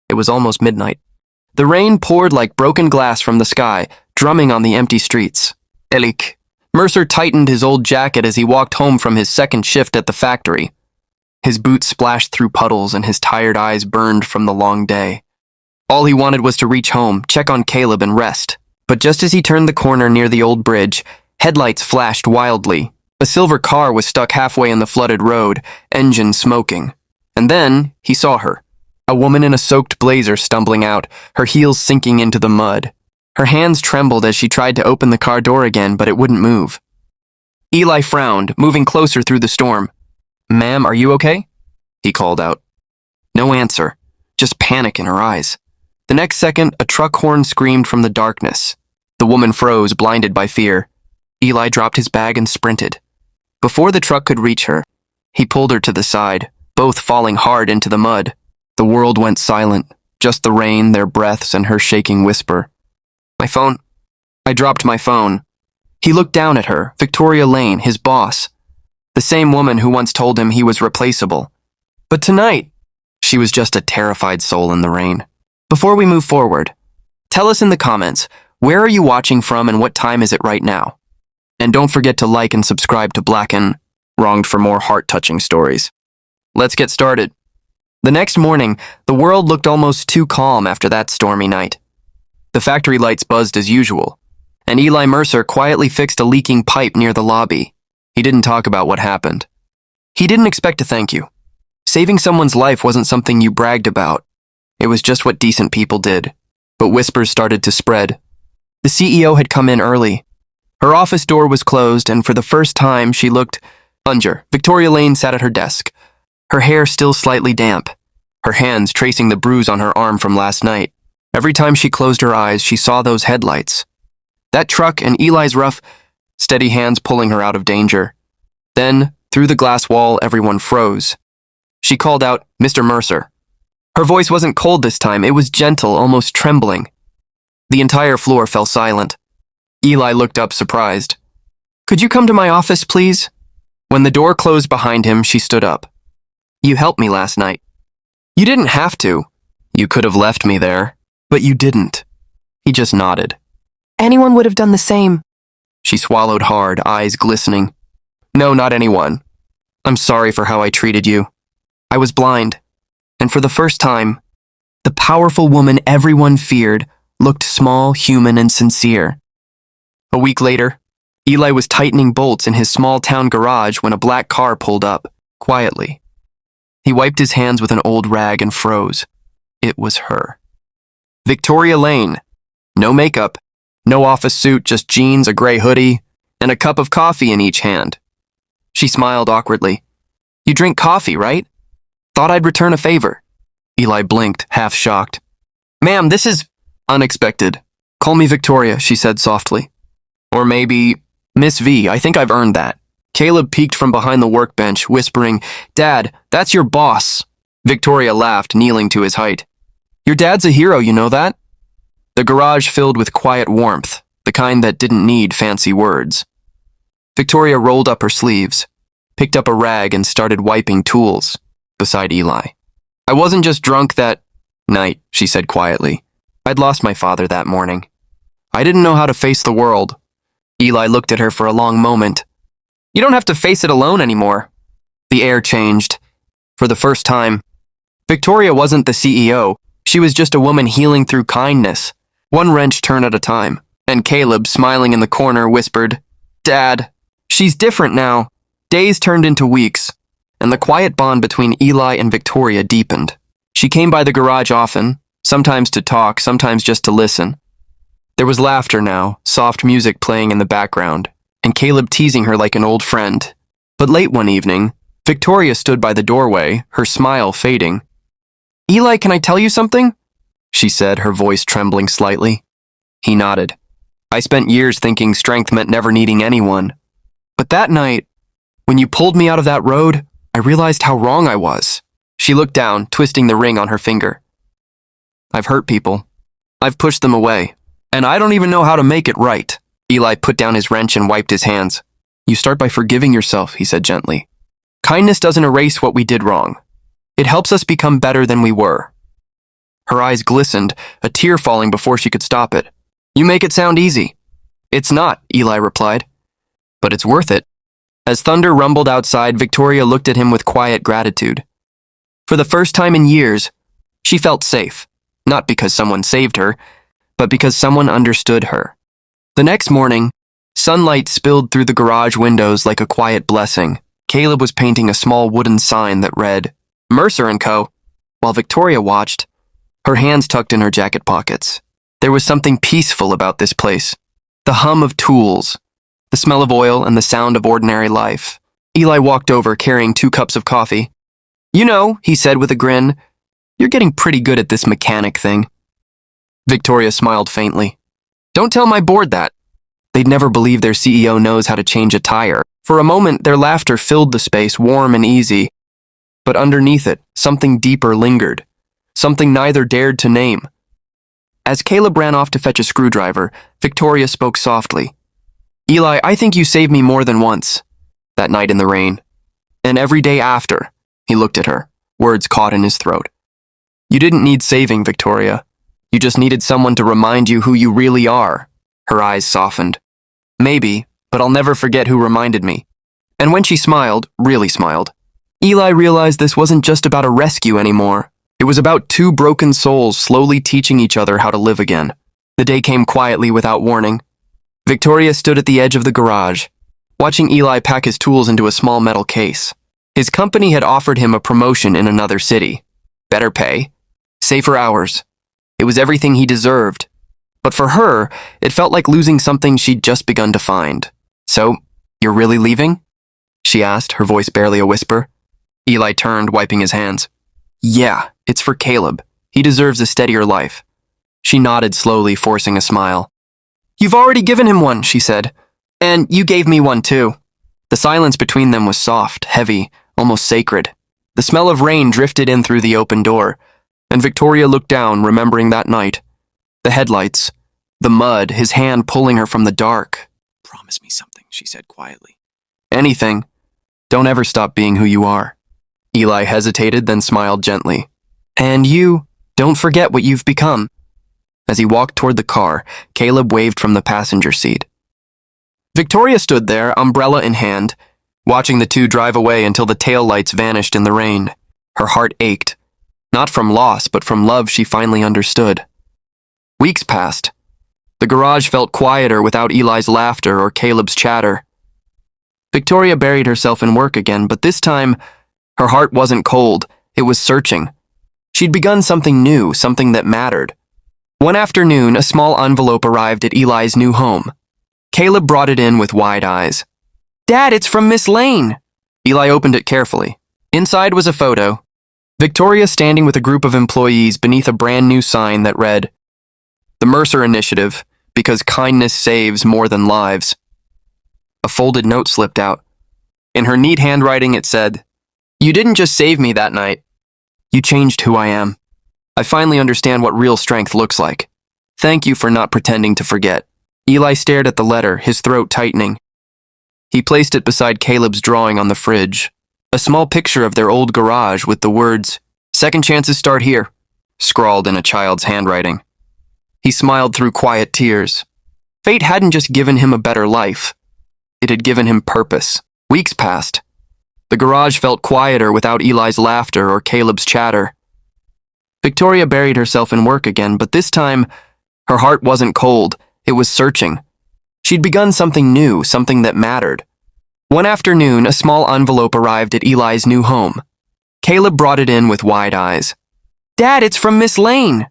It was almost midnight. The rain poured like broken glass from the sky, drumming on the empty streets. Elik. Mercer tightened his old jacket as he walked home from his second shift at the factory. His boots splashed through puddles and his tired eyes burned from the long day. All he wanted was to reach home, check on Caleb, and rest. But just as he turned the corner near the old bridge, headlights flashed wildly. A silver car was stuck halfway in the flooded road, engine smoking. And then he saw her. A woman in a soaked blazer stumbling out, her heels sinking into the mud. Her hands trembled as she tried to open the car door again, but it wouldn't move. Eli frowned, moving closer through the storm. "Ma'am, are you okay?" he called out. No answer, just panic in her eyes. The next second, a truck horn screamed from the darkness. The woman froze, blinded by fear. Eli dropped his bag and sprinted. Before the truck could reach her, he pulled her to the side, both falling hard into the mud. The world went silent, just the rain, their breaths, and her shaking whisper. "My phone." I dropped my phone. He looked down at her, Victoria Lane, his boss. The same woman who once told him he was replaceable. But tonight, she was just a terrified soul in the rain. Before we move forward, tell us in the comments, where are you watching from and what time is it right now? And don't forget to like and subscribe to Black and Wronged for more heart-touching stories. Let's get started. The next morning, the world looked almost too calm after that stormy night. The factory lights buzzed as usual, and Eli Mercer quietly fixed a leaking pipe near the lobby. He didn't talk about what happened. He didn't expect a thank you. Saving someone's life wasn't something you bragged about. It was just what decent people did. But whispers started to spread. The CEO had come in early. Her office door was closed, and for the first time she looked unsure. Victoria Lane sat at her desk, her hair still slightly damp, her hands tracing the bruise on her arm from last night. Every time she closed her eyes, she saw those headlights. That truck and Eli's rough, steady hands pulling her out of danger. Then, through the glass wall, everyone froze. She called out, "Mr. Mercer." Her voice wasn't cold this time, it was gentle, almost trembling. The entire floor fell silent. Eli looked up, surprised. "Could you come to my office, please?" When the door closed behind him, she stood up. "You helped me last night." "You didn't have to. You could have left me there, but you didn't." He just nodded. "Anyone would have done the same." She swallowed hard, eyes glistening. "No, not anyone. I'm sorry for how I treated you. I was blind, and for the first time, the powerful woman everyone feared looked small, human, and sincere." A week later, Eli was tightening bolts in his small-town garage when a black car pulled up, quietly. He wiped his hands with an old rag and froze. It was her. Victoria Lane. No makeup, no office suit, just jeans, a gray hoodie, and a cup of coffee in each hand. She smiled awkwardly. "You drink coffee, right? Thought I'd return a favor." Eli blinked, half shocked. "Ma'am, this is unexpected. Call me Victoria," she said softly. "Or maybe Miss V, I think I've earned that." Caleb peeked from behind the workbench, whispering, "Dad, that's your boss." Victoria laughed, kneeling to his height. "Your dad's a hero, you know that?" The garage filled with quiet warmth, the kind that didn't need fancy words. Victoria rolled up her sleeves, picked up a rag, and started wiping tools beside Eli. "I wasn't just drunk that night," she said quietly. "I'd lost my father that morning. I didn't know how to face the world." Eli looked at her for a long moment. "You don't have to face it alone anymore." The air changed. For the first time, Victoria wasn't the CEO. She was just a woman healing through kindness, one wrench turn at a time. And Caleb, smiling in the corner, whispered, "Dad, she's different now." Days turned into weeks, and the quiet bond between Eli and Victoria deepened. She came by the garage often, sometimes to talk, sometimes just to listen. There was laughter now, soft music playing in the background, and Caleb teasing her like an old friend. But late one evening, Victoria stood by the doorway, her smile fading. "Eli, can I tell you something?" she said, her voice trembling slightly. He nodded. "I spent years thinking strength meant never needing anyone. But that night, when you pulled me out of that road, I realized how wrong I was." She looked down, twisting the ring on her finger. "I've hurt people. I've pushed them away. And I don't even know how to make it right." Eli put down his wrench and wiped his hands. "You start by forgiving yourself," he said gently. "Kindness doesn't erase what we did wrong. It helps us become better than we were." Her eyes glistened, a tear falling before she could stop it. You make it sound easy. It's not, Eli replied. But it's worth it. As thunder rumbled outside, Victoria looked at him with quiet gratitude. For the first time in years, she felt safe, not because someone saved her, but because someone understood her. The next morning, sunlight spilled through the garage windows like a quiet blessing. Caleb was painting a small wooden sign that read, Mercer & Co., while Victoria watched, her hands tucked in her jacket pockets. There was something peaceful about this place. The hum of tools, the smell of oil, and the sound of ordinary life. Eli walked over, carrying 2 cups of coffee. You know, he said with a grin, you're getting pretty good at this mechanic thing. Victoria smiled faintly. Don't tell my board that. They'd never believe their CEO knows how to change a tire. For a moment, their laughter filled the space, warm and easy. But underneath it, something deeper lingered. Something neither dared to name. As Caleb ran off to fetch a screwdriver, Victoria spoke softly. Eli, I think you saved me more than once. That night in the rain. And every day after. He looked at her, words caught in his throat. You didn't need saving, Victoria. You just needed someone to remind you who you really are. Her eyes softened. Maybe, but I'll never forget who reminded me. And when she smiled, really smiled, Eli realized this wasn't just about a rescue anymore. It was about 2 broken souls slowly teaching each other how to live again. The day came quietly without warning. Victoria stood at the edge of the garage, watching Eli pack his tools into a small metal case. His company had offered him a promotion in another city. Better pay, safer hours. It was everything he deserved. But for her, it felt like losing something she'd just begun to find. So, you're really leaving? She asked, her voice barely a whisper. Eli turned, wiping his hands. Yeah, it's for Caleb. He deserves a steadier life. She nodded slowly, forcing a smile. You've already given him one, she said. And you gave me one too. The silence between them was soft, heavy, almost sacred. The smell of rain drifted in through the open door, and Victoria looked down, remembering that night. The headlights, the mud, his hand pulling her from the dark. Promise me something, she said quietly. Anything. Don't ever stop being who you are. Eli hesitated, then smiled gently. And you, don't forget what you've become. As he walked toward the car, Caleb waved from the passenger seat. Victoria stood there, umbrella in hand, watching the 2 drive away until the taillights vanished in the rain. Her heart ached, not from loss, but from love she finally understood. Weeks passed. The garage felt quieter without Eli's laughter or Caleb's chatter. Victoria buried herself in work again, but this time, her heart wasn't cold, it was searching. She'd begun something new, something that mattered. One afternoon, a small envelope arrived at Eli's new home. Caleb brought it in with wide eyes. Dad, it's from Miss Lane. Eli opened it carefully. Inside was a photo. Victoria standing with a group of employees beneath a brand new sign that read, The Mercer Initiative, because kindness saves more than lives. A folded note slipped out. In her neat handwriting it said, You didn't just save me that night. You changed who I am. I finally understand what real strength looks like. Thank you for not pretending to forget. Eli stared at the letter, his throat tightening. He placed it beside Caleb's drawing on the fridge. A small picture of their old garage with the words, Second chances start here, scrawled in a child's handwriting. He smiled through quiet tears. Fate hadn't just given him a better life. It had given him purpose. Weeks passed. The garage felt quieter without Eli's laughter or Caleb's chatter. Victoria buried herself in work again, but this time, her heart wasn't cold, it was searching. She'd begun something new, something that mattered. One afternoon, a small envelope arrived at Eli's new home. Caleb brought it in with wide eyes. Dad, it's from Miss Lane.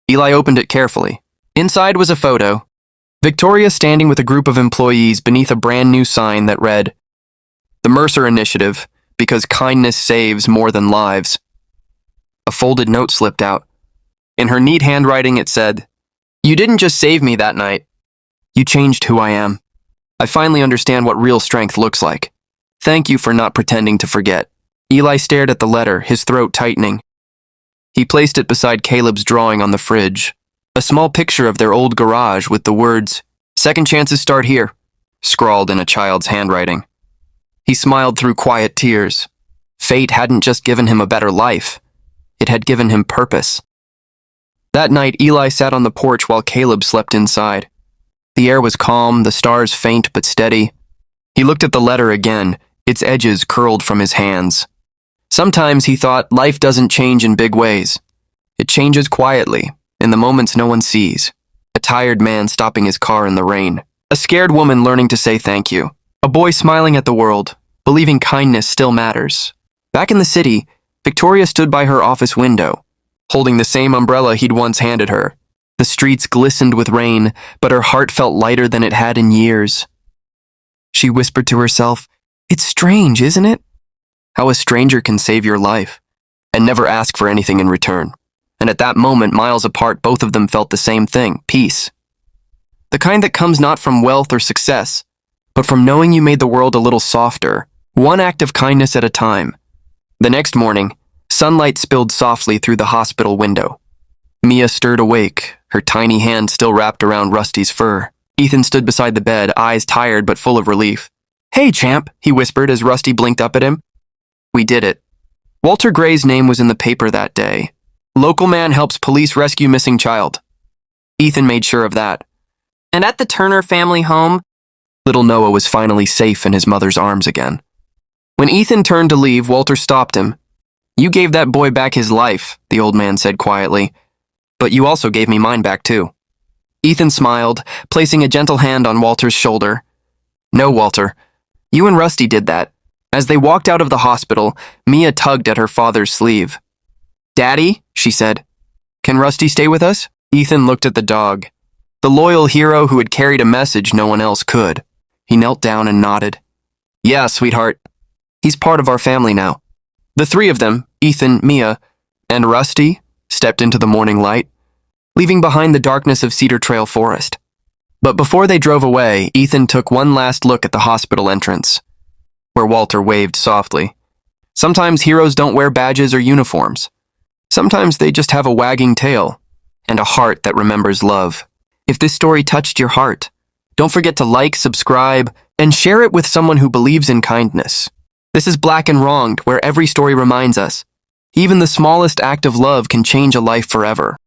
Eli opened it carefully. Inside was a photo. Victoria standing with a group of employees beneath a brand new sign that read, The Mercer Initiative, because kindness saves more than lives. A folded note slipped out. In her neat handwriting it said, You didn't just save me that night. You changed who I am. I finally understand what real strength looks like. Thank you for not pretending to forget. Eli stared at the letter, his throat tightening. He placed it beside Caleb's drawing on the fridge. A small picture of their old garage with the words, Second chances start here, scrawled in a child's handwriting. He smiled through quiet tears. Fate hadn't just given him a better life. It had given him purpose. That night, Eli sat on the porch while Caleb slept inside. The air was calm, the stars faint but steady. He looked at the letter again, its edges curled from his hands. Sometimes, he thought, life doesn't change in big ways. It changes quietly, in the moments no one sees. A tired man stopping his car in the rain. A scared woman learning to say thank you. A boy smiling at the world, believing kindness still matters. Back in the city, Victoria stood by her office window, holding the same umbrella he'd once handed her. The streets glistened with rain, but her heart felt lighter than it had in years. She whispered to herself, "It's strange, isn't it? How a stranger can save your life, and never ask for anything in return." And at that moment, miles apart, both of them felt the same thing, peace. The kind that comes not from wealth or success, but from knowing you made the world a little softer, one act of kindness at a time. The next morning, sunlight spilled softly through the hospital window. Mia stirred awake, her tiny hand still wrapped around Rusty's fur. Ethan stood beside the bed, eyes tired but full of relief. "Hey, champ," he whispered as Rusty blinked up at him. "We did it." Walter Gray's name was in the paper that day. Local man helps police rescue missing child. Ethan made sure of that. And at the Turner family home, little Noah was finally safe in his mother's arms again. When Ethan turned to leave, Walter stopped him. "You gave that boy back his life," the old man said quietly. "But you also gave me mine back too." Ethan smiled, placing a gentle hand on Walter's shoulder. "No, Walter. You and Rusty did that." As they walked out of the hospital, Mia tugged at her father's sleeve. "Daddy," she said, "can Rusty stay with us?" Ethan looked at the dog, the loyal hero who had carried a message no one else could. He knelt down and nodded. "Yeah, sweetheart. He's part of our family now." The three of them, Ethan, Mia, and Rusty, stepped into the morning light, leaving behind the darkness of Cedar Trail Forest. But before they drove away, Ethan took one last look at the hospital entrance, where Walter waved softly. Sometimes heroes don't wear badges or uniforms. Sometimes they just have a wagging tail and a heart that remembers love. If this story touched your heart, don't forget to like, subscribe, and share it with someone who believes in kindness. This is Black and Wronged, where every story reminds us, even the smallest act of love can change a life forever.